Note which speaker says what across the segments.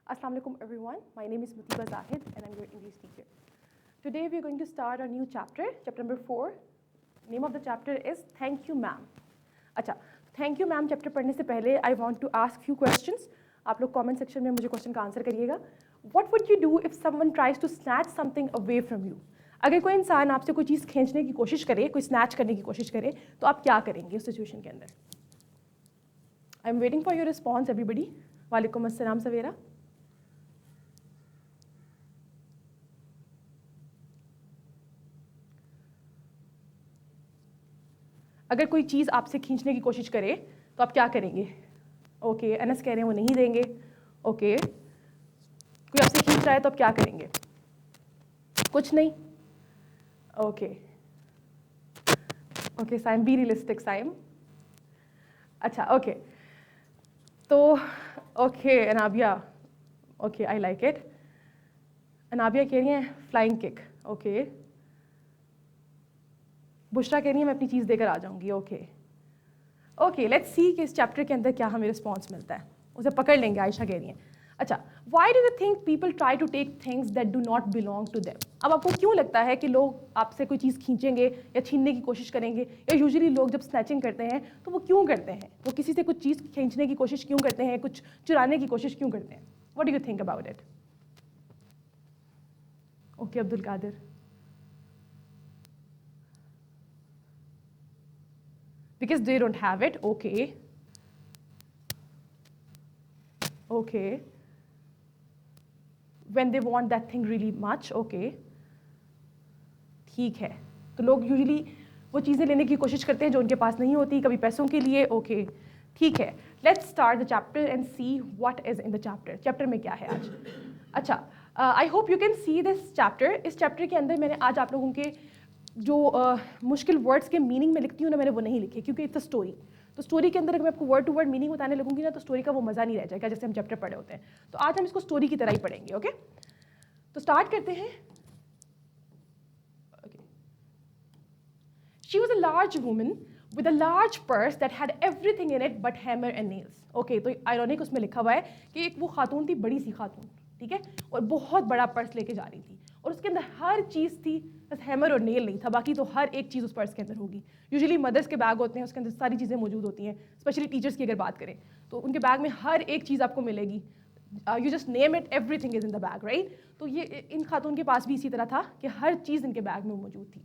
Speaker 1: Assalamu alaikum everyone. My name is Mutiba Zahid and I'm your English teacher. Today we are going to start a new chapter, chapter number 4. Name of the chapter is Thank You Ma'am. अच्छा, Thank You Ma'am chapter पढ़ने से पहले I want to ask few questions. आप लोग comment section में मुझे question का answer करिएगा. What would you do if someone tries to snatch something away from you? अगर कोई इंसान आपसे कोई चीज़ खींचने की कोशिश करे, कोई snatch करने की कोशिश करे, तो आप क्या करेंगे उस situation के अंदर? I'm waiting for your response, everybody. वालेकुम अस्सलाम सवेरा. अगर कोई चीज़ आपसे खींचने की कोशिश करे तो आप क्या करेंगे? ओके, अनस कह रहे हैं वो नहीं देंगे. ओके, कोई आपसे खींच रहा है तो आप क्या करेंगे? कुछ नहीं. Okay okay Saim, be realistic Saim. अच्छा ओके, तो okay Anabia, okay I like it. Anabia कह रही हैं फ्लाइंग किक. ओके, बुशरा कह रही है मैं अपनी चीज़ देकर आ जाऊंगी. ओके ओके, लेट्स सी कि इस चैप्टर के अंदर क्या हमें रिस्पॉन्स मिलता है. उसे पकड़ लेंगे, आयशा कह रही हैं. अच्छा, why do you think people try to take things that do not belong to them? अब आपको क्यों लगता है कि लोग आपसे कोई चीज़ खींचेंगे या छीनने की कोशिश करेंगे? या यूजुअली लोग जब स्नैचिंग करते हैं तो वो क्यों करते हैं? वो किसी से कुछ चीज़ खींचने की कोशिश क्यों करते हैं? कुछ चुराने की कोशिश क्यों करते हैं? What do you think about it? Okay Abdul Qadir. Because they don't have it. Okay. Okay. When they want that thing really much. Okay. ठीक है, तो लोग यूजुअली वो चीज़ें लेने की कोशिश करते हैं जो उनके पास नहीं होती, कभी पैसों के लिए. ओके ठीक है, let's start the chapter and see what is in the chapter. Chapter में क्या है आज? अच्छा, I hope you can see this chapter. इस चैप्टर के अंदर मैंने आज आप लोगों के जो मुश्किल वर्ड्स के मीनिंग में लिखती हूँ ना, मैंने वो नहीं लिखे क्योंकि इट्स अ स्टोरी. तो स्टोरी के अंदर अगर मैं आपको वर्ड टू वर्ड मीनिंग बताने लगूंगी ना तो स्टोरी का वो मज़ा नहीं रह जाएगा जैसे हम चैप्टर पढ़े होते हैं. तो आज हम इसको स्टोरी की तरह ही पढ़ेंगे. ओके, तो स्टार्ट करते हैं. She was a large woman with a large purse that had everything in it but hammer and nails. Okay, तो ironic उसमें लिखा हुआ है कि एक वो खातून थी, बड़ी सी खातून, ठीक है, और बहुत बड़ा पर्स लेके जा रही थी और उसके अंदर हर चीज़ थी, बस हैमर और नेल नहीं था, बाकी तो हर एक चीज़ उस पर्स के अंदर होगी. यूजुअली मदर्स के बैग होते हैं, उसके अंदर सारी चीज़ें मौजूद होती हैं. स्पेशली टीचर्स की अगर बात करें तो उनके बैग में हर एक चीज़ आपको मिलेगी. You just name it, everything is in the bag, right. तो ये इन खातून के पास भी इसी तरह था कि हर चीज़ इनके बैग में मौजूद थी.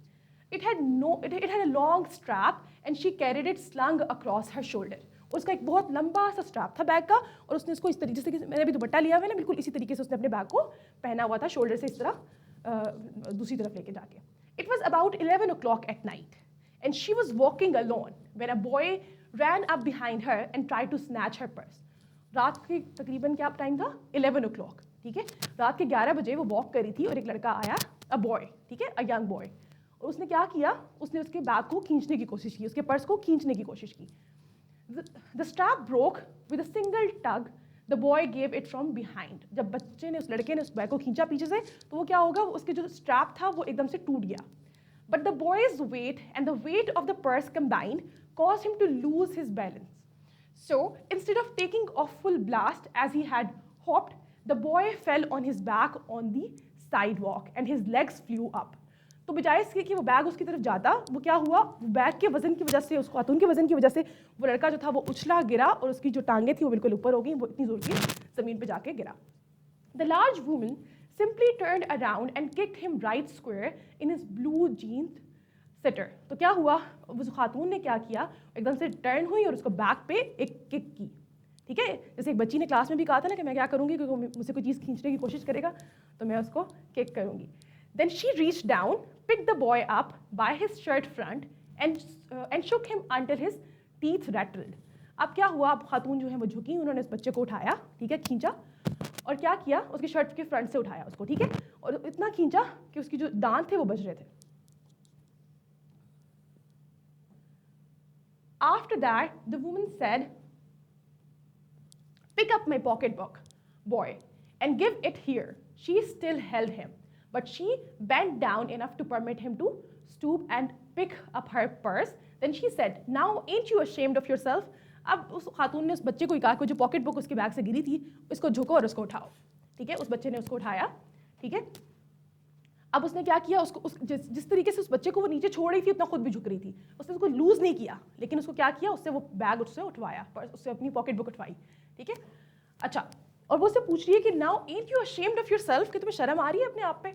Speaker 1: It had a long strap and she carried it slung across her shoulder. उसका एक बहुत लंबा सा स्ट्रैप था बैग का और उसने इसको इस तरीके से, मैंने अभी दुपट्टा लिया हुआ है ना, बिल्कुल इसी तरीके से उसने अपने बैग को पहना हुआ था, शोल्डर से इस तरह दूसरी तरफ लेके जाके. It was about 11 o'clock at night and she was walking alone when a boy ran up behind her and tried to snatch her purse. रात के तकरीबन क्या टाइम था? 11 o'clock, ठीक है. रात के 11 बजे वो वॉक कर रही थी और एक लड़का आया, अ बॉय, ठीक है, अ यंग बॉय, और उसने क्या किया? उसने उसके बैग को खींचने की कोशिश की, उसके पर्स को खींचने की कोशिश की. The strap broke with a single tug. The boy gave it from behind. जब बच्चे ने, उस लड़के ने उस बैग को खींचा पीछे से तो वो क्या होगा? उसके जो स्ट्रैप था वो एकदम से टूट गया. But the boy's weight and the weight of the purse combined caused him to lose his balance. So instead of taking a full blast as he had hoped, the boy fell on his back on the sidewalk and his legs flew up. तो बजाय इसके कि वो bag उसकी तरफ जाता, वो क्या हुआ? वो बैग के वजन की वजह से, उस खातून के वजन की वजह से वो लड़का जो था वो उछला, गिरा और उसकी जो टांगें थी वो बिल्कुल ऊपर हो गई, वो इतनी जोर की ज़मीन पे जाके गिरा. The large woman simply turned around and kicked him right square in his blue jeans sitter. तो क्या हुआ? उस खातून ने क्या किया? एकदम से टर्न हुई और उसको बैक पे एक किक की, ठीक है. जैसे एक बच्ची ने क्लास में भी कहा था ना कि मैं क्या करूँगी, क्योंकि मुझसे कोई चीज़ खींचने की कोशिश करेगा तो मैं उसको किक करूँगी. Then she reached down, picked the boy up by his shirt front and shook him until his teeth rattled. अब क्या हुआ? अब खातून जो है वो झुकी, उन्होंने उस बच्चे को उठाया, ठीक है, खींचा और क्या किया? उसके शर्ट के फ्रंट से उठाया उसको, ठीक है, और इतना खींचा कि उसकी जो दांत थे वो बज रहे थे. After that, the woman said, "Pick up my pocketbook, boy, and give it here." She still held him, but she bent down enough to permit him to stoop and pick up her purse. Then she said, "Now, ain't you ashamed of yourself? अब उस खातून ने उस बच्चे को कहा कि जो pocket book उसके बैग से गिरी थी इसको झुको और उसको उठाओ, ठीक है। उस बच्चे ने उसको उठाया, ठीक है। अब उसने क्या किया, उसको जिस तरीके से उस बच्चे को वो नीचे छोड़ रही थी उतना खुद भी झुक रही थी, उसने उसको लूज नहीं किया, लेकिन उसको क्या किया, उससे वो बैग उससे उठवाया, उससे अपनी पॉकेट बुक उठवाई, ठीक है। अच्छा, और वो उससे पूछ रही है कि now ant you ashamed of yourself, कि तुम्हें शर्म आ रही है अपने आप पे।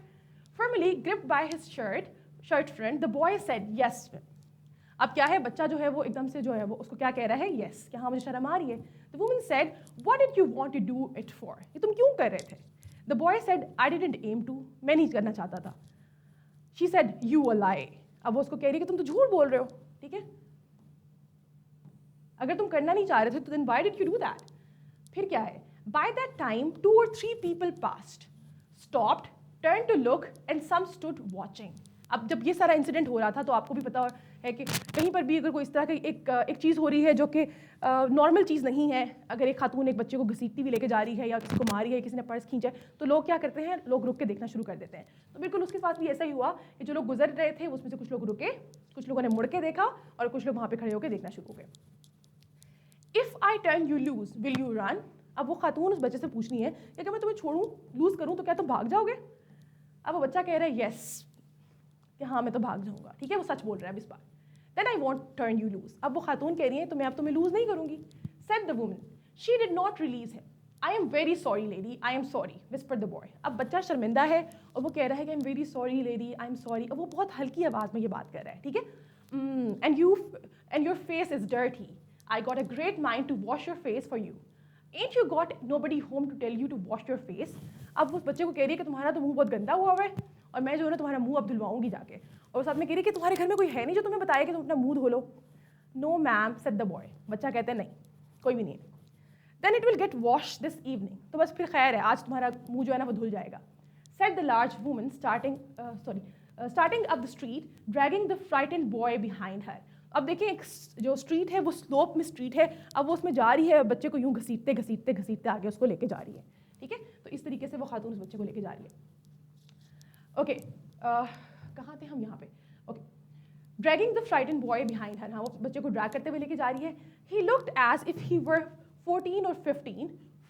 Speaker 1: Firmly gripped by his shirt front, the boy said yes. अब क्या है, बच्चा जो है वो एकदम से जो है वो उसको क्या कह रहा है, यस, कि हाँ मुझे शर्म आ रही है। The woman said what did you want to do it for, ये तुम क्यों कर रहे थे। The boy said I didn't aim to, मैं नहीं करना चाहता था। She said you a lie, अब वो उसको कह रही है कि तुम तो झूठ बोल रहे हो, ठीक है। अगर तुम करना नहीं चाह रहे थे तो then why did you do that. फिर क्या है, by that time 2 or 3 people passed, stopped, turned to look and some stood watching। अब जब ये सारा इंसिडेंट हो रहा था तो आपको भी पता है कि कहीं पर भी अगर कोई इस तरह की एक चीज़ हो रही है जो कि नॉर्मल चीज़ नहीं है, अगर एक खातून एक बच्चे को घसीटती हुई लेके जा रही है या किसी को मारी है, किसी ने पर्स खींचा है, तो लोग क्या करते हैं, लोग रुक के देखना शुरू कर देते हैं। तो बिल्कुल उसके साथ भी ऐसा ही हुआ कि जो लोग गुजर रहे थे उसमें से कुछ लोग रुके, कुछ लोगों ने मुड़ के देखा और कुछ लोग वहाँ पर खड़े होकर देखना शुरू हो गए। If I turn you loose will you run. अब वो खातून उस बच्चे से पूछ रही है कि अगर मैं तुम्हें छोड़ूं, लूज करूं, तो क्या तुम भाग जाओगे। अब वो बच्चा कह रहा है यस, कि हाँ मैं तो भाग जाऊंगा, ठीक है, वो सच बोल रहा है इस बार। Then I want turn you loose, अब वो खातून कह रही है तो मैं अब तुम्हें लूज नहीं करूंगी। Said the woman she did not release him, I am very sorry lady, I am sorry, whisper the boy. अब बच्चा शर्मिंदा है और वो कह रहा है कि I am very sorry lady, I am sorry, और वो बहुत हल्की आवाज़ में ये बात कर रहा है, ठीक है। And your face is dirty, I got a great mind to wash your face for you, ain't you got nobody home to tell you to wash your face. अब उस बच्चे को कह रही है कि तुम्हारा तो मुंह बहुत गंदा हुआ है और मैं जो है ना तुम्हारा मुंह अब धुलवाऊंगी जाके, और साथ में कह रही है कि तुम्हारे घर में कोई है नहीं जो तुम्हें बताया कि तुम अपना मुंह धो लो। No ma'am, said the boy, बच्चा कहते हैं नहीं, कोई भी नहीं है। Then it will get wash this evening, तो बस फिर खैर है, आज तुम्हारा मुंह जो है ना वो धुल जाएगा। Said the large woman starting up the street, dragging the frightened boy behind her. अब देखिए एक जो स्ट्रीट है वो स्लोप में स्ट्रीट है, अब वो उसमें जा रही है, बच्चे को यूं घसीटते घसीटते घसीटते आगे उसको लेके जा रही है, ठीक है। तो इस तरीके से वो खातून उस बच्चे को लेके जा रही है। ओके, कहाँ थे हम, यहाँ पे। Okay, dragging the frightened boy behind her, हाँ वो बच्चे को ड्रैग करते हुए लेके जा रही है। He looked as if he were 14 or 15,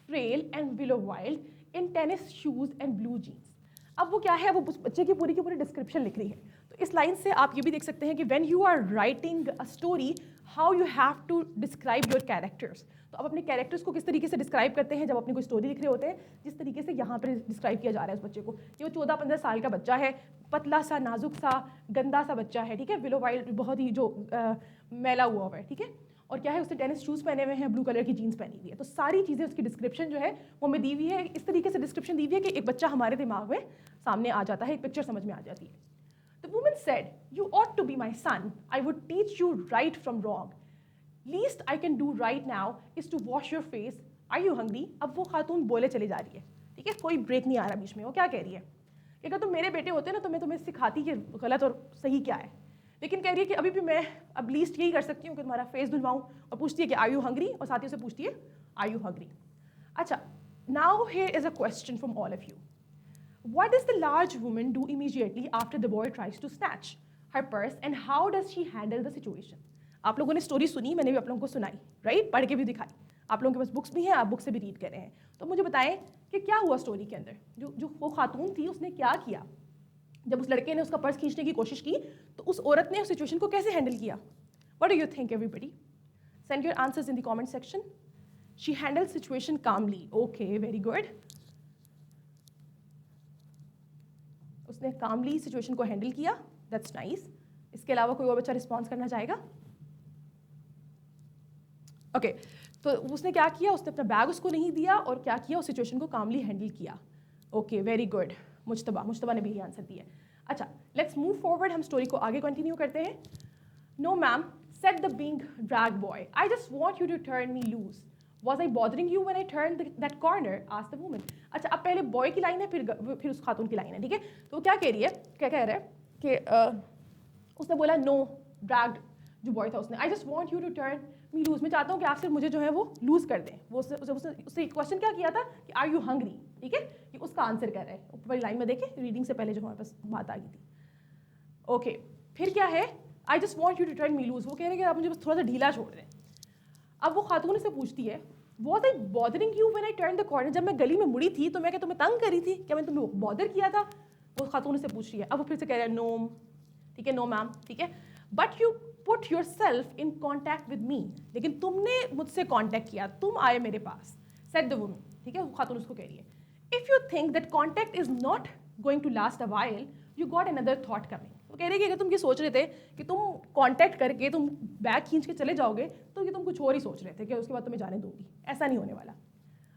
Speaker 1: frail and willow wild in tennis shoes and blue jeans. अब वो क्या है, वो उस बच्चे की पूरी डिस्क्रिप्शन लिख रही है। तो इस लाइन से आप ये भी देख सकते हैं कि when you are writing a story, how you have to describe your characters. तो आप अपने कैरेक्टर्स को किस तरीके से डिस्क्राइब करते हैं जब अपनी कोई स्टोरी लिख रहे होते हैं, जिस तरीके से यहाँ पर डिस्क्राइब किया जा रहा है उस बच्चे को। ये वो 14-15 साल का बच्चा है, पतला सा, नाजुक सा, गंदा सा बच्चा है, ठीक है, विलो वाइल्ड, बहुत ही जो मैला हुआ है, ठीक है। और क्या है, उसने टेनिस शूज़ पहने हुए हैं, ब्लू कलर की जीन्स पहनी हुई है। तो सारी चीज़ें उसकी डिस्क्रिप्शन जो है वो हमें दी हुई है, इस तरीके से डिस्क्रिप्शन दी हुई है कि एक बच्चा हमारे दिमाग में सामने आ जाता है, एक पिक्चर समझ में आ जाती है। The woman said, "You ought to be my son. I would teach you right from wrong. Least I can do right now is to wash your face. Are you hungry?" अब वो खातून बोले चली जा रही है, ठीक है, कोई ब्रेक नहीं आ रहा बीच में। वो क्या कह रही है कि अगर तुम मेरे बेटे होते ना तो मैं तुम्हें सिखाती कि गलत और सही क्या है, लेकिन कह रही है कि अभी भी मैं अब लीस्ट यही कर सकती हूँ कि तुम्हारा फेस धुलवाऊँ, और पूछती है कि आर यू हंग्री, और साथ ही उसे पूछती है आर यू हंग्री। अच्छा, now here is a question from all of you. What does the large woman do immediately after the boy tries to snatch her purse, and how does she handle the situation? आप लोगों ने story सुनी, मैंने भी आप लोगों को सुनाई, राइट, पढ़ के भी दिखाई। आप लोगों के पास बुक्स भी हैं, आप बुक से भी रीड कर रहे हैं। तो मुझे बताएं कि क्या हुआ स्टोरी के अंदर, जो वो खातून थी उसने क्या किया जब उस लड़के ने उसका पर्स खींचने की कोशिश की, तो उस औरत ने उस सिचुएशन को कैसे हैंडल किया। What do you think, everybody? Send your answers in the comment section. She handled situation calmly. Okay, very good. उसने कामली सिचुएशन को हैंडल किया, दैट्स नाइस। इसके अलावा कोई और बच्चा रिस्पॉन्स करना चाहेगा? ओके, तो उसने क्या किया, उसने अपना बैग उसको नहीं दिया और क्या किया, उस सिचुएशन को कामली हैंडल किया। Okay, very good. मुश्तबा ने भी ये आंसर दिया। अच्छा, लेट्स मूव फॉरवर्ड, हम स्टोरी को आगे कंटिन्यू करते हैं। No ma'am, said the being drag boy, I just want you to turn me loose. Was I bothering you when I turned that corner? Asked the woman. अच्छा, अब पहले boy की line है, फिर उस खातून की लाइन है, ठीक है। तो क्या कह रही है, क्या कह रहा है कि उसने बोला नो, ड्रैग्ड जो बॉय था उसने, I just want you to turn me loose, मैं चाहता हूँ कि आप सिर्फ मुझे जो है वो लूज कर दें। वो उससे क्वेश्चन क्या किया था कि आर यू हंग्री, ठीक है, ये उसका आंसर कर रहा है। ऊपर वाली लाइन में देखें, रीडिंग से पहले जो हमारे पास बात आ गई थी। ओके, फिर क्या है, I just want you to turn me loose, वो कह रहे हैं कि आप मुझे बस थोड़ा सा ढीला छोड़ दें। अब वो खातून से पूछती है, was I bothering you when I turn the corner, जब मैं गली में मुड़ी थी तो मैं क्या तुम्हें तंग करी थी, क्या मैंने तुम्हें बॉदर किया था? वो खातून से पूछ रही है। अब वो फिर से कह रहा है नो, ठीक है, नो मैम, ठीक है, but you put your self in contact with me, लेकिन तुमने मुझसे कॉन्टैक्ट किया, तुम आए मेरे पास, सेड द वुमन, ठीक है, वो खातून उसको कह रही है, if you think that contact is not going to last a while, you got another thought coming. वो कह रही है कि अगर तुम ये सोच रहे थे कि तुम कॉन्टैक्ट करके तुम बैग खींच के चले जाओगे, तो ये तुम कुछ और ही सोच रहे थे कि उसके बाद तुम्हें जाने दूंगी, ऐसा नहीं होने वाला।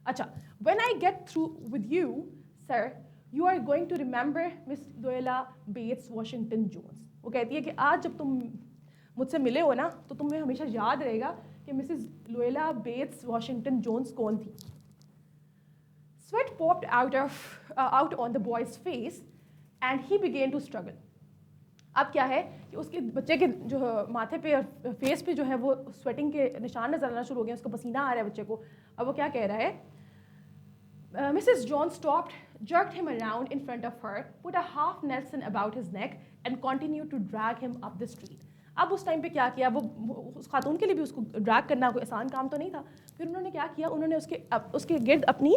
Speaker 1: अच्छा, when I get through with you sir, you are going to remember Miss Loella Bates Washington Jones. वो कहती है कि आज जब तुम मुझसे मिले हो ना, तो तुम्हें हमेशा याद रहेगा कि मिसेस लोएला बेट्स वॉशिंगटन जोन्स कौन थी। Sweat popped out on the boy's face and he began to struggle. अब क्या है कि उसके बच्चे के जो माथे पे और फेस पे जो है वो स्वेटिंग के निशान नजर आना शुरू हो गए, उसका पसीना आ रहा है बच्चे को। अब वो क्या कह रहा है, Mrs John stopped, jerked him around in front of her, put a half Nelson about his neck and continued to drag him up the street. अब उस टाइम पे क्या किया, वो उस खातून के लिए भी उसको ड्रैग करना कोई आसान काम तो नहीं था। फिर उन्होंने क्या किया, उन्होंने उसके गिर्द अपनी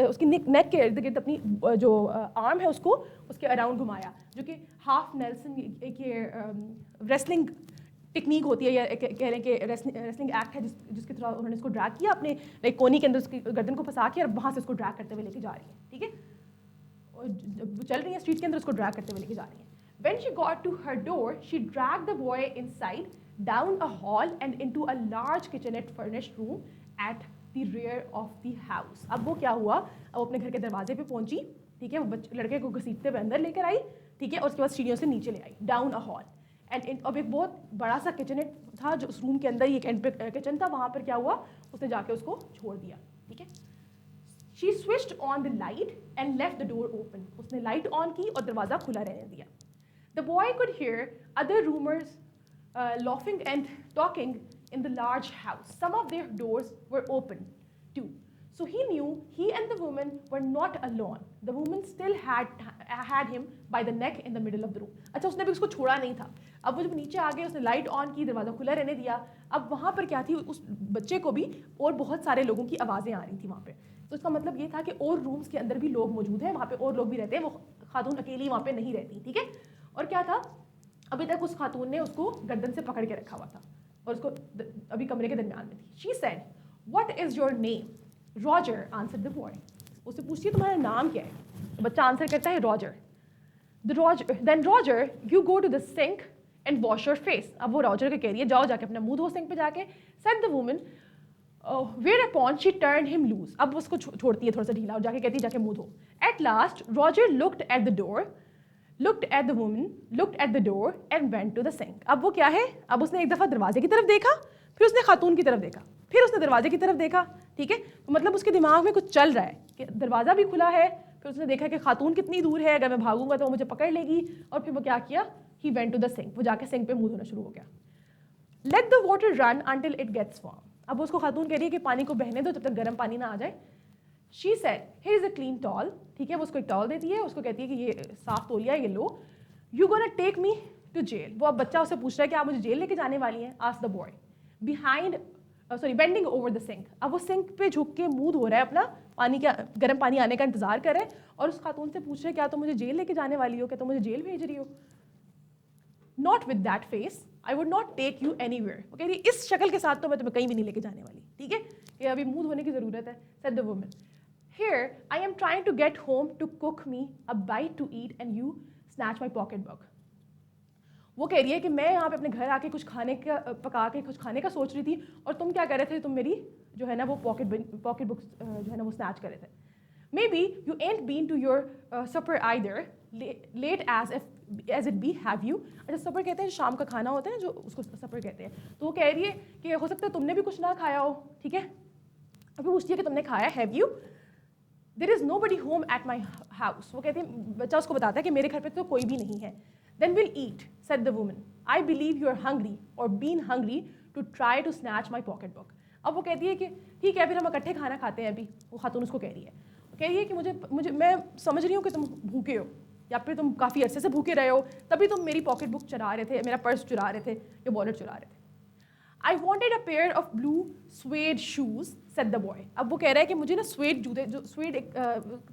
Speaker 1: उसकी नेक के इर्द गिर्द अपनी जो आर्म है उसको उसके अराउंड घुमाया, जो कि हाफ नेल्सन एक ये रेसलिंग टेक्निक होती है, या कह लें कि रेसलिंग एक्ट है जिसके थ्रू उन्होंने इसको ड्रैग किया, अपने लाइक कोनी के अंदर उसकी गर्दन को फंसा के और वहाँ से उसको ड्रैग करते हुए लेके जा रही है, ठीक है, और चल रही है स्ट्रीट के अंदर, उसको ड्रैग करते हुए लेके जा रही है। When she got to her door, she dragged the boy inside, down a hall and into a large kitchenette furnished room at the rear of the house. अब वो क्या हुआ, अब अपने घर के दरवाजे पे पहुंची, ठीक है, वो लड़के को घसीटते हुए अंदर लेकर आई, ठीक है, और उसके बाद सीढ़ियों से नीचे ले आई, डाउन अ हॉल एंड अब एक बहुत बड़ा सा किचनेट था जो उस रूम के अंदर ही एक किचन था, वहाँ पर क्या हुआ, उसने जाके उसको छोड़ दिया, ठीक है। She switched on the light and left the door open. उसने लाइट ऑन की और दरवाज़ा खुला रहने दिया। The boy could hear other roomers laughing and talking in the large house. Some of their doors were open too. So he knew he and the woman were not alone. The woman still had him by the neck in the middle of the room. अच्छा, उसने भी उसको छोड़ा नहीं था। अब वो जब नीचे आ गए, उसने लाइट ऑन की, दरवाज़ा खुला रहने दिया। अब वहाँ पर क्या थी, उस बच्चे को भी और बहुत सारे लोगों की आवाज़ें आ रही थी वहाँ पे। तो इसका मतलब ये था कि और रूम्स के अंदर भी लोग मौजूद हैं, वहाँ पे और लोग भी रहते हैं, वो खातून अकेली वहाँ पे नहीं रहती, ठीक है। और क्या था, अभी तक उस खातून ने उसको गर्दन से पकड़ के रखा हुआ था और उसको अभी कमरे के दरमियान में थी। She said, "What is your name?" Roger answered the boy. उससे पूछती है तुम्हारा नाम क्या है, तो बच्चा आंसर करता है Roger. Then Roger, you go to the sink and wash your face. अब वो रॉजर को कह रही है जाओ जाके अपना मुंह धो सिंक पे जाके। Said the woman, whereupon she turned him loose. अब उसको छोड़ती है थोड़ा सा ढीला और जाके कहती है जाके मुंह धो। At last Roger looked at the door, looked at the woman, looked at the door and went to the sink. अब वो क्या है, अब उसने एक दफ़ा दरवाजे की तरफ देखा, फिर उसने खातून की तरफ देखा, फिर उसने दरवाजे की तरफ देखा, ठीक है, तो मतलब उसके दिमाग में कुछ चल रहा है कि दरवाज़ा भी खुला है, फिर उसने देखा कि खातून कितनी दूर है, अगर मैं भागूंगा तो वो मुझे पकड़ लेगी, और फिर वो क्या किया, he went to the sink, वो जाके सिंक पे मुंह धोना शुरू हो गया। Let the water run until it gets warm. अब उसको खातून कह रही है कि पानी को बहने दो जब तक गर्म पानी ना आ जाए। She said, here is a clean towel, ठीक है, वो उसको एक टॉवल देती है, उसको कहती है कि ये साफ तौलिया है, ये लो, you gonna take me to jail. वो अब बच्चा उससे पूछ रहा है कि आप मुझे जेल लेके जाने वाली हैं, ask the boy. Bending over the sink. अब वो सिंक पे झुक के मुंह धो रहा है, अपना पानी का गर्म पानी आने का इंतजार कर रहा है, और उस खातून से पूछ रहा है क्या तुम मुझे जेल लेके जाने वाली हो, क्या तुम मुझे जेल भेज रही हो? Not with that face, I would not take you anywhere. वो कह रही है इस शक्ल के साथ तो मैं तुम्हें कहीं भी नहीं लेके जाने वाली, ठीक है, ये अभी मुंह धोने की जरूरत है। Said the woman, here I am trying to get home to cook me a bite to eat and you snatch my pocketbook. वो कह रही है कि मैं यहाँ पे अपने घर आके कुछ खाने का पका के कुछ खाने का सोच रही थी, और तुम क्या कर रहे थे, तुम मेरी जो है ना वो पॉकेट बुक जो है ना वो स्नैच कर रहे थे। Maybe you ain't been to your supper either, late as it be, have you? अच्छा, सपर कहते हैं शाम का खाना होता है जो उसको सपर कहते हैं। तो वो कह रही है कि हो सकता है तुमने भी कुछ ना खाया हो, ठीक है। अभी पूछती है कि तुमने खाया, have you? There is nobody home at my house. वो कहती है, बच्चा उसको बताता है कि मेरे घर पे तो कोई भी नहीं है। Then we'll eat, said the woman. I believe you are hungry or been hungry to try to snatch my pocketbook. अब वो कहती है कि ठीक है, फिर हम इकट्ठे खाना खाते हैं अभी। वो खातून उसको कह रही है, कह रही है कि मुझे मैं समझ रही हूँ कि तुम भूखे हो, या फिर तुम काफ़ी अरसे से भूखे रहे हो, तभी तुम मेरी पॉकेट बुक चुरा रहे थे, मेरा पर्स चुरा रहे थे, या वॉलेट चुरा रहे थे। I wanted a pair of blue suede shoes, said the boy. अब वो कह रहा है कि मुझे ना suede जूते, जो suede एक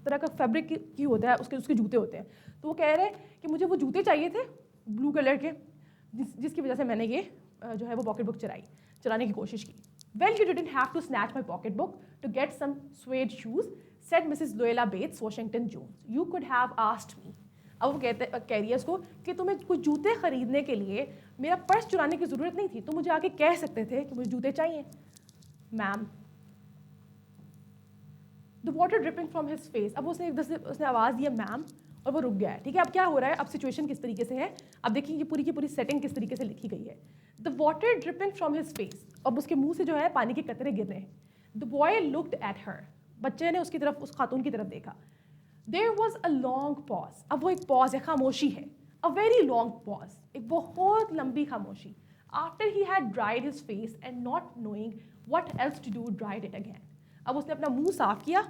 Speaker 1: तरह का फैब्रिक की होता है, उसके जूते होते हैं, तो वो कह रहे हैं कि मुझे वो जूते चाहिए थे ब्लू कलर के, जिसकी वजह से मैंने ये जो है वो पॉकेट बुक चुराने की कोशिश की. Well, you didn't have to snatch my pocketbook to get some suede shoes, said Mrs. Luella Bates, Washington Jones. You could have asked me. अब वो कह रही है उसको कि तुम्हें कुछ जूते खरीदने के लिए मेरा पर्स चुराने की ज़रूरत नहीं थी, तुम मुझे आके कह सकते थे कि मुझे जूते चाहिए. Ma'am. The water dripping from his face. अब उसने आवाज़ दिया मैम, और वो रुक गया है. ठीक है, अब क्या हो रहा है, अब सिचुएशन किस तरीके से है, अब देखिए कि पूरी की पूरी सेटिंग किस तरीके से लिखी गई है. The water dripping from his face. अब उसके मुंह से जो है पानी के कतरे गिर रहे हैं. The boy looked at her. बच्चे ने उसकी तरफ, उस खातून की तरफ देखा. There was a long pause. अब वो एक पॉज है, खामोशी है. अ वेरी लॉन्ग पॉज, एक बहुत लंबी खामोशी. After he had dried his face and not knowing what else to do dried it again. अब उसने अपना मुंह साफ किया,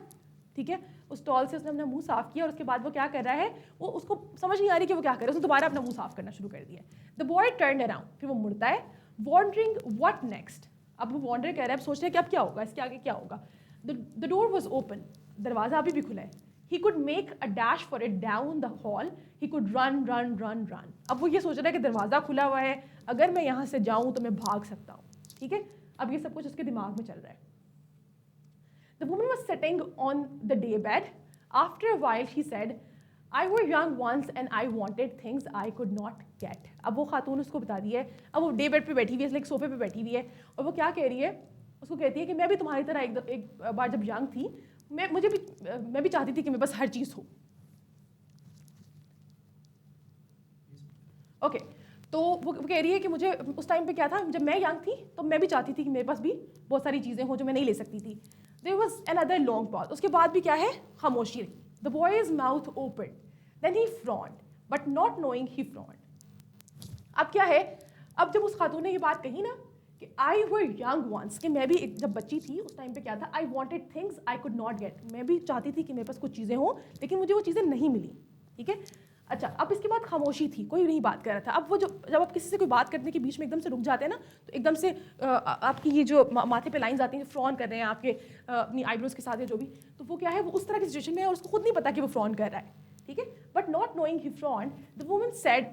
Speaker 1: ठीक है, उस टॉल से उसने अपना मुंह साफ किया, और उसके बाद वो क्या कर रहा है, वो उसको समझ नहीं आ रही कि वो क्या कर रहा है. उसने दोबारा अपना मुंह साफ करना शुरू कर दिया. The boy turn around. फिर वो मुड़ता है, वॉन्डरिंग व्हाट नेक्स्ट. अब वो वॉन्डर कह रहा है, अब सोच रहे हैं कि अब क्या होगा, इसके आगे क्या होगा. The door was open. दरवाजा अभी भी खुला है. He could make a dash for it down the hall. He could run. अब वो ये सोच रहा है कि दरवाज़ा खुला हुआ है, अगर मैं यहाँ से जाऊँ तो मैं भाग सकता हूँ. ठीक है, अब ये सब कुछ उसके दिमाग में चल रहा है. The woman was sitting on the day bed. After a while, she said, "I were young once and I wanted things I could not get." अब वो खातून उसको बता दी है, अब वो डे बेड पे बैठी हुई है, लाइक सोफे पे बैठी हुई है, और वो क्या कह रही है, उसको कहती है कि मैं भी तुम्हारी तरह एक बार जब यंग थी, मैं भी चाहती थी कि मेरे पास हर चीज़ हो. ओके, तो वो कह रही है कि मुझे उस टाइम पे क्या था, जब मैं यंग थी तो मैं भी चाहती थी कि मेरे पास भी बहुत सारी चीज़ें हो जो मैं नहीं ले सकती थी. There was another long pause. उसके बाद भी क्या है, खामोशी रही. The boy's mouth open, then he frowned, but not knowing he frowned. अब क्या है, अब जब उस खातून ने ये बात कही ना कि आई वर यंग वंस, कि मैं भी जब बच्ची थी उस टाइम पे क्या था, I wanted things I could not gate. मैं भी चाहती थी कि मेरे पास कुछ चीज़ें हों, लेकिन मुझे वो चीज़ें नहीं मिली. ठीक है, अच्छा, अब इसके बाद खामोशी थी, कोई नहीं बात कर रहा था. अब वो जब आप किसी से कोई बात करने के बीच में एकदम से रुक जाते हैं ना, तो एकदम से आपकी ये जो माथे पे लाइंस आती हैं, फ्रॉन कर रहे हैं आपके अपनी आईब्रोज के साथ या जो भी, तो वो क्या है, वो उस तरह की सिचुएशन में है और उसको खुद नहीं पता कि वो फ्रॉन कर रहा है. ठीक है, but not knowing he frown, the woman said,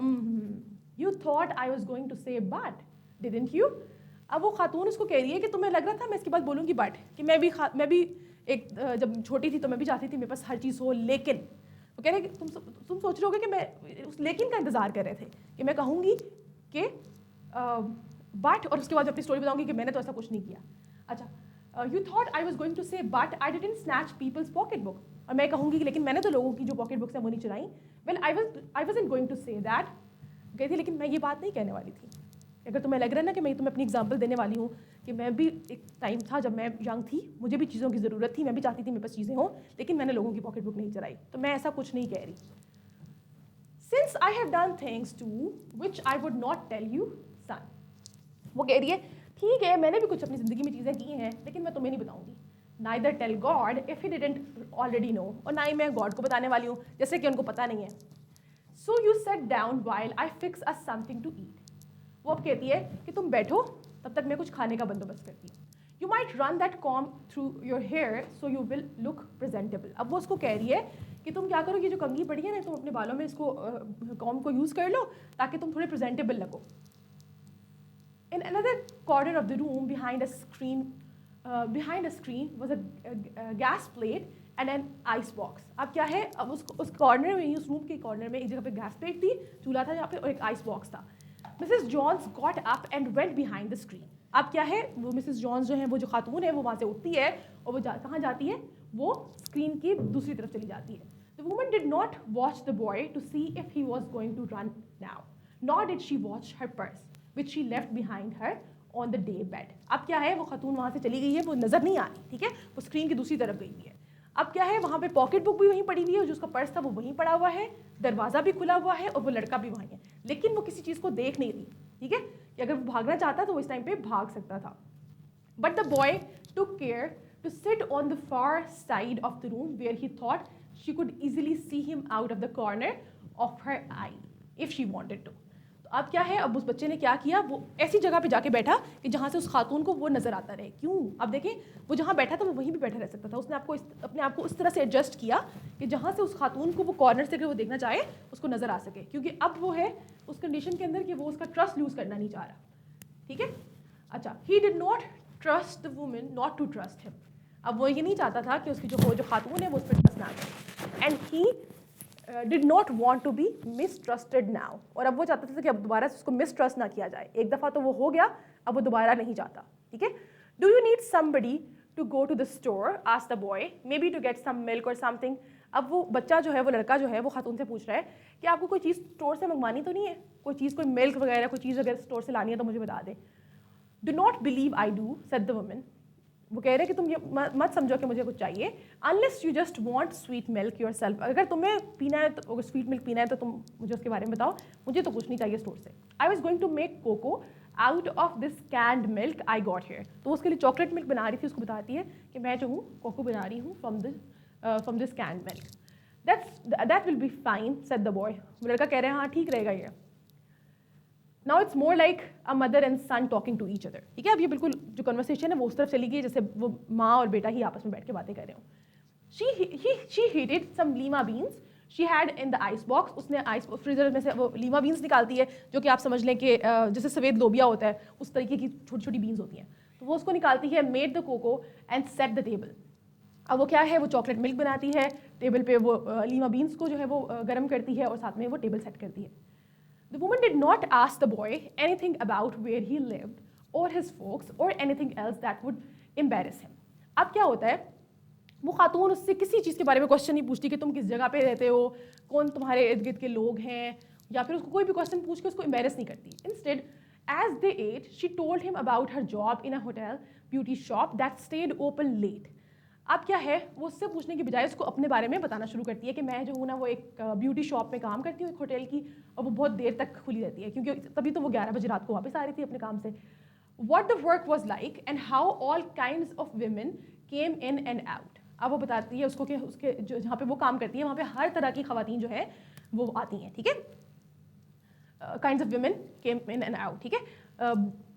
Speaker 1: you thought I was going to say but didn't you. अब वो खातून उसको कह रही है कि तुम्हें लग रहा था मैं इसके बाद बोलूँगी बट, कि मैं भी एक जब छोटी थी तो मैं भी चाहती थी मेरे पास हर चीज़ हो, लेकिन वो कह रहे हैं कि तुम सोच रहे होगे कि मैं उस लेकिन का इंतज़ार कर रहे थे कि मैं कहूँगी कि बट, और उसके बाद अपनी स्टोरी बताऊँगी कि मैंने तो ऐसा कुछ नहीं किया. अच्छा, you thought I was going to say but I didn't snatch people's pocketbook. और मैं कहूँगी कि लेकिन मैंने तो लोगों की जो पॉकेट बुक्स हैं वो नहीं चुराई. Well I wasn't going to say that. कहती लेकिन मैं ये बात नहीं कहने वाली थी. अगर तुम्हें लग रहा है ना कि मैं तुम्हें अपनी एग्जांपल देने वाली हूँ कि मैं भी एक टाइम था जब मैं यंग थी, मुझे भी चीज़ों की ज़रूरत थी, मैं भी चाहती थी मेरे पास चीज़ें हों, लेकिन मैंने लोगों की पॉकेट बुक नहीं चलाई, तो मैं ऐसा कुछ नहीं कह रही. Since I have done things to which I would not tell you son. वो कह रही है ठीक है, मैंने भी कुछ अपनी ज़िंदगी में चीज़ें की हैं, लेकिन मैं तुम्हें नहीं बताऊँगी. Neither tell God if he didn't already know. और ना ही मैं गॉड को बताने वाली हूँ जैसे कि उनको पता नहीं है. So you set down while I fix us something to eat. वो अब कहती है कि तुम बैठो, तब तक मैं कुछ खाने का बंदोबस्त करती हूँ. You might run that comb through your hair so you will look presentable. अब वो उसको कह रही है कि तुम क्या करो, ये जो कंघी पड़ी है ना, तुम अपने बालों में इसको कॉम को यूज़ कर लो ताकि तुम थोड़े प्रेजेंटेबल लगो. In another corner of the room behind a screen was a gas plate and an ice box. अब क्या है, अब उस कॉर्नर में, उस रूम के कॉर्नर में एक जगह पे गैस प्लेट थी, चूल्हा था यहाँ पे, और एक आइस बॉक्स था. Mrs Jones got up and went behind the screen. अब क्या है, वो मिसेस जॉन्स जो है, वो जो खातून है, वो वहाँ से उठती है और वो कहाँ जाती है, वो स्क्रीन की दूसरी तरफ चली जाती है. The woman did not watch the boy to see if he was going to run now, nor did she watch her purse which she left behind her on the day bed. अब क्या है, वो खातून वहाँ से चली गई है, वो नज़र नहीं आ रही. ठीक है, वो स्क्रीन की दूसरी तरफ गई हुई है. अब क्या है, वहाँ पे पॉकेट बुक भी वहीं पड़ी हुई है, जो उसका पर्स था वो वहीं पड़ा हुआ है, दरवाज़ा भी खुला हुआ है, और वो लड़का भी वहीं है, लेकिन वो किसी चीज़ को देख नहीं रही. ठीक है, कि अगर वो भागना चाहता तो वो इस टाइम पे भाग सकता था. But the boy took care to sit on the far side of the room where he thought she could easily see him out of the corner of her eye if she wanted to. तो अब क्या है, अब उस बच्चे ने क्या किया, वो ऐसी जगह पे जाके बैठा कि जहाँ से उस खातून को वो नज़र आता रहे। क्यों? अब देखें, वो जहाँ बैठा था वो वहीं भी बैठा रह सकता था। उसने अपने आप को उस तरह से एडजस्ट किया कि जहाँ से उस खातून को वो कॉर्नर से वो देखना चाहे उसको नज़र आ सके, क्योंकि अब वो है उस कंडीशन के अंदर कि वो उसका ट्रस्ट लूज़ करना नहीं चाह रहा। ठीक है, अच्छा, he did not trust the woman not to trust him. अब वो ये नहीं चाहता था कि उसकी जो खातून है वो उस पर ट्रस्ट ना करे। And he did not want to be mistrusted now. और अब वो चाहता था कि अब दोबारा से उसको मिसट्रस्ट ना किया जाए। एक दफ़ा तो वो हो गया, अब वो दोबारा नहीं चाहता। ठीक है, do you need somebody to go to the store, asked the boy, maybe to get some milk or something. अब वो बच्चा जो है, वो लड़का जो है, वो खातून से पूछ रहा है कि आपको कोई चीज़ स्टोर से मंगवानी तो नहीं है, कोई चीज़, कोई मिल्क वगैरह, कोई चीज़ अगर स्टोर से लानी है तो मुझे बता दें। Do not believe I do, said the woman. वो कह रहे हैं कि तुम ये मत समझो कि मुझे कुछ चाहिए, unless you just want sweet milk your self. अगर तुम्हें पीना है तो, अगर स्वीट मिल्क पीना है तो तुम मुझे उसके बारे में बताओ, मुझे तो कुछ नहीं चाहिए स्टोर से। I was going to make cocoa out of this canned milk I got here. तो उसके लिए चॉकलेट मिल्क बना रही थी, उसको बताती है कि मैं जो हूँ कोको बना रही हूँ from this canned milk. That will be fine, said the boy. वो लड़का कह रहे हैं हाँ ठीक रहेगा ये। Now it's more like a mother and son talking to each other. ठीक है, अब ये बिल्कुल जो कन्वर्सेशन है वो उस तरफ चली गई जैसे वो माँ और बेटा ही आपस में बैठ के बातें कर रहे हो। She heated some lima beans she had in the ice box। उसने आइस फ्रीजर में से वो लीमा बीन्स निकालती है, जो कि आप समझ लें कि जैसे सफ़ेद लोबिया होता है उस तरीके की छोटी छोटी बीन्स होती हैं, तो वो उसको निकालती है। Made the cocoa and set the table. अब वो क्या है, वो चॉकलेट मिल्क बनाती है, टेबल पे वो लीमा बीन्स को जो है वो गर्म करती है और साथ में वो टेबल सेट करती है। The woman did not ask the boy anything about where he lived or his folks or anything else that would embarrass him। अब क्या होता है, वो खातून उससे किसी चीज़ के बारे में क्वेश्चन नहीं पूछती कि तुम किस जगह पे रहते हो, कौन तुम्हारे इर्द गिर्द के लोग हैं, या फिर उसको कोई भी क्वेश्चन पूछ के उसको एम्बेरस नहीं करती। Instead as they ate she told him about her job in a hotel beauty shop that stayed open late. अब क्या है, वो उससे पूछने की बजाय उसको अपने बारे में बताना शुरू करती है कि मैं जो हूँ ना वो एक ब्यूटी शॉप में काम करती हूँ, एक होटल की, और वो बहुत देर तक खुली रहती है, क्योंकि तभी तो वो 11 बजे रात को वापस आ रही थी अपने काम से। What the work was like and how all kinds of women came in and out। अब वो बताती है उसको कि उसके जो जहाँ पे वो काम करती है वहाँ पे हर तरह की खवातीन जो है वो आती हैं। ठीक है, kinds of women came in and out। ठीक है,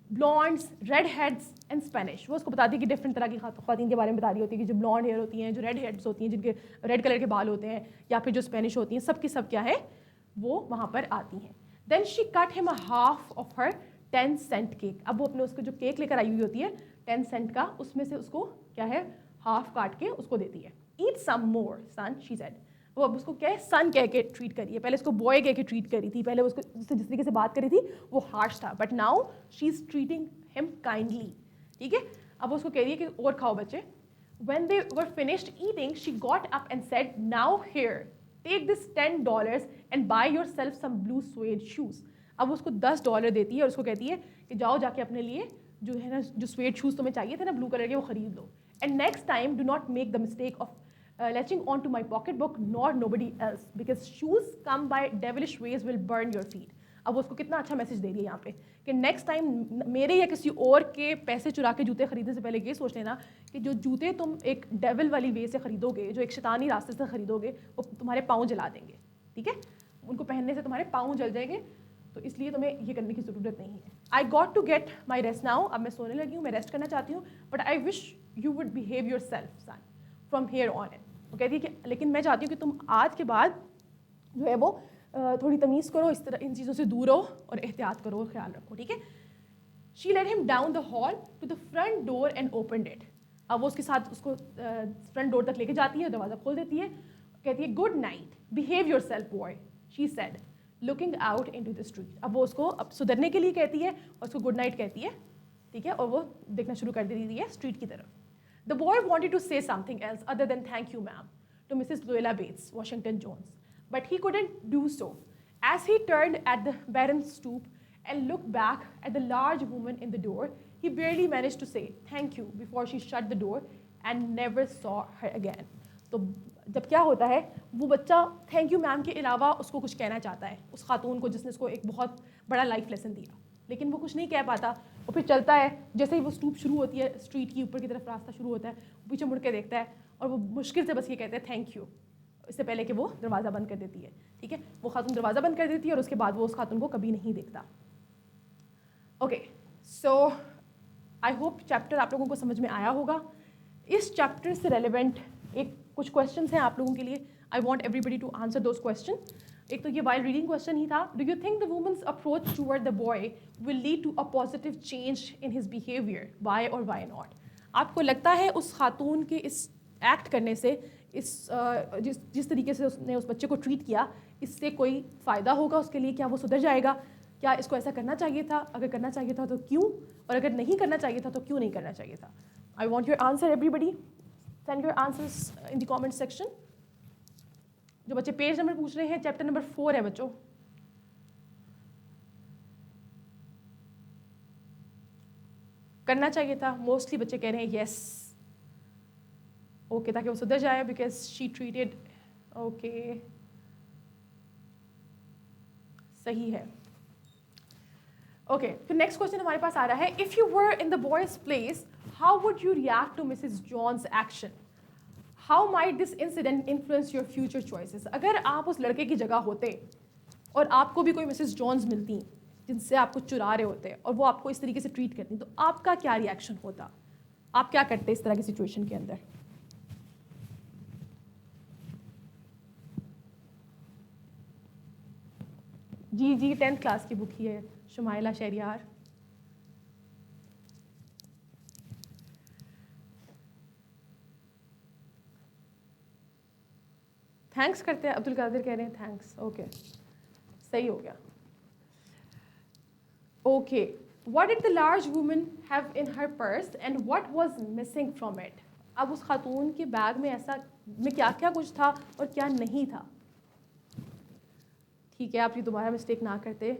Speaker 1: ब्लॉन्ड्स, रेड हेड्स एंड स्पेनिश। वो उसको बताती है कि डिफरेंट तरह की खातन के बारे में बता रही होती है कि जो ब्लॉन्ड हेयर होती हैं, जो रेड हेड्स होती हैं, जिनके रेड कलर के बाल होते हैं, या फिर जो स्पेनिश होती हैं, सब की सब क्या है वो वहाँ पर आती हैं। Then she cut him a half of her 10 cent cake. अब वो अपने उसको जो केक लेकर आई हुई होती है 10 सेंट का, उसमें से उसको क्या है हाफ काट के उसको देती है। ईट सम मोर सन, शी सेड। वो अब उसको क्या है सन कह के ट्रीट करिए, पहले उसको बॉय कह के ट्रीट करी थी, पहले उसको जिस तरीके से बात करी थी वो हार्श था, but now she is treating him kindly. ठीक है, अब उसको कह रही है कि और खाओ बच्चे। When they were finished eating, she got up and said, "Now here, take this $10 and buy yourself some blue suede shoes." अब उसको $10 देती है और उसको कहती है कि जाओ जाके अपने लिए जो है ना जो स्वेड शूज़ तुम्हें चाहिए थे ना ब्लू कलर के, वो खरीद लो। And next time do not make the mistake of latching on to my pocketbook nor nobody else because shoes come by devilish ways will burn your feet। अब वो उसको कितना अच्छा मैसेज दे रही है यहाँ पे कि नेक्स्ट टाइम मेरे या किसी और के पैसे चुरा के जूते खरीदने से पहले ये सोच लेना कि जो जूते तुम एक डेविल वाली वे से खरीदोगे, जो एक शैतानी रास्ते से खरीदोगे, वो तुम्हारे पाँव जला देंगे। ठीक है, उनको पहनने से तुम्हारे पाँव जल जाएंगे, तो इसलिए तुम्हें ये करने की ज़रूरत नहीं है। I got to get my rest now. अब मैं सोने लगी हूँ, मैं रेस्ट करना चाहती हूँ, but I wish you would behave yourself son from here on it. वो कहती है कि लेकिन मैं चाहती हूँ कि तुम आज के बाद जो है वो थोड़ी तमीज़ करो, इस तरह इन चीज़ों से दूर रहो और एहतियात करो और ख्याल रखो। ठीक है, she led him down the hall to the front door and opened it. अब वो उसके साथ उसको फ्रंट डोर तक लेके जाती है, दरवाज़ा खोल देती है, कहती है good night, behave yourself boy, she said looking out into the street. अब वो उसको अब सुधरने के लिए कहती है और उसको गुड नाइट कहती है। ठीक है, और वो देखना शुरू कर देती है स्ट्रीट की तरफ। The boy wanted to say something else other than thank you ma'am to Mrs. Luella Bates, Washington Jones, but he couldn't do so. As he turned at the barren stoop and looked back at the large woman in the door, he barely managed to say thank you before she shut the door and never saw her again. तो जब क्या होता है, वो बच्चा thank you ma'am के अलावा उसको कुछ कहना चाहता है, उस खातून को जिसने उसको एक बहुत बड़ा लाइफ लेसन दिया, लेकिन वो कुछ नहीं कह पाता। और फिर चलता है, जैसे ही वो स्टूप शुरू होती है, स्ट्रीट की ऊपर की तरफ रास्ता शुरू होता है, वो पीछे मुड़ के देखता है और वो मुश्किल से बस ये कहता है थैंक यू। इससे पहले कि वो दरवाज़ा बंद कर देती है, ठीक है। वो खातून दरवाज़ा बंद कर देती है और उसके बाद वो उस खातून को कभी नहीं देखता। Okay, so I hope chapter आप लोगों को समझ में आया होगा। इस चैप्टर से रेलिवेंट एक कुछ क्वेश्चंस हैं आप लोगों के लिए। I want everybody to answer those question. एक तो ये वाइल रीडिंग क्वेश्चन ही था, do you think the women's approach toward the boy will lead to a positive change in his behaviour, why or why not? आपको लगता है उस खातून के इस एक्ट करने से, इस जिस तरीके से उसने उस बच्चे को ट्रीट किया, इससे कोई फ़ायदा होगा उसके लिए? क्या वो सुधर जाएगा? क्या इसको ऐसा करना चाहिए था? अगर करना चाहिए था तो क्यों? और अगर नहीं करना चाहिए था तो क्यों नहीं करना चाहिए था? I want your answer everybody. Send your answers in the comment section. जो बच्चे पेज नंबर पूछ रहे हैं, चैप्टर नंबर 4 है बच्चों। करना चाहिए था, मोस्टली बच्चे कह रहे हैं येस। ओके, ताकि वो सुधर जाए, बिकॉज शी ट्रीटेड। ओके, सही है। ओके, फिर नेक्स्ट क्वेश्चन हमारे पास आ रहा है, if you were in the boy's place how would you react to Mrs Jones action? How might this incident influence your future choices? अगर आप उस लड़के की जगह होते और आपको भी कोई मिसेस जॉन्स मिलती जिनसे आप कुछ चुरा रहे होते और वो आपको इस तरीके से ट्रीट करती, तो आपका क्या रिएक्शन होता? आप क्या करते इस तरह की सिचुएशन के अंदर? जी 10th क्लास की बुक ही है, शुमाइला शहरियार। थैंक्स करते हैं, अब्दुल कादिर कह रहे हैं थैंक्स। ओके, सही हो गया। Okay, what did the large woman have in her purse and what was missing from it? अब उस खातून के बैग में ऐसा में क्या क्या कुछ था और क्या नहीं था? ठीक है, आप ये दोबारा मिस्टेक ना करते।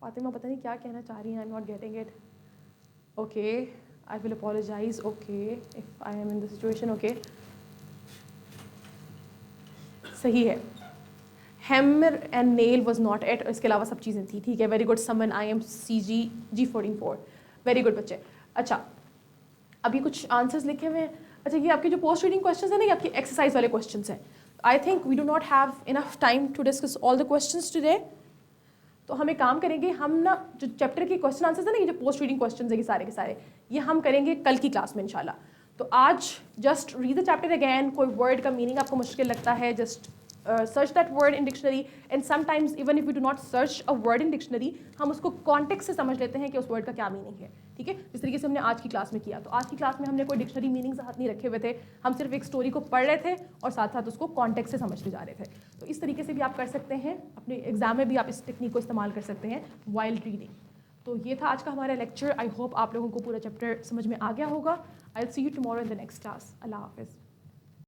Speaker 1: फातिमा पता नहीं क्या कहना चाह रही हैं, I am not getting it. Okay, I will apologise. Okay, if I am in the situation. Okay, सही है। Hammer and nail was not at, इसके अलावा सब चीज़ें थी। ठीक है, very good Saman, I am CG44, very good बच्चे। अच्छा, अभी कुछ आंसर्स लिखे हुए हैं। अच्छा, ये आपके जो पोस्ट रीडिंग क्वेश्चंस हैं ना, ये आपके एक्सरसाइज वाले क्वेश्चंस हैं। I think we do not have enough time to discuss all the questions today. तो हम एक काम करेंगे, हम ना जो चैप्टर के क्वेश्चन आंसर्स हैं ना, ये जो पोस्ट रीडिंग क्वेश्चंस हैं, ये सारे के सारे ये हम करेंगे कल की क्लास में इंशाल्लाह। तो आज just read the chapter again. कोई वर्ड का मीनिंग आपको मुश्किल लगता है, just search that word in dictionary, and sometimes even if we do not search a word in dictionary, हम उसको context से समझ लेते हैं कि उस word का क्या मीनिंग है। ठीक है, जिस तरीके से हमने आज की क्लास में किया। तो आज की क्लास में हमने कोई डिक्शनरी मीनिंग्स हाथ नहीं रखे हुए थे, हम सिर्फ एक स्टोरी को पढ़ रहे थे और साथ साथ उसको कॉन्टेक्स्ट से समझते जा रहे थे। तो इस तरीके से भी आप कर सकते हैं, अपने एग्जाम में भी आप इस टेक्निक को इस्तेमाल कर सकते हैं वाइल रीडिंग। तो ये था आज का हमारा लेक्चर। आई होप आप लोगों को पूरा चैप्टर समझ में आ गया होगा। I will see you tomorrow in the next class. अल्लाह हाफिज़।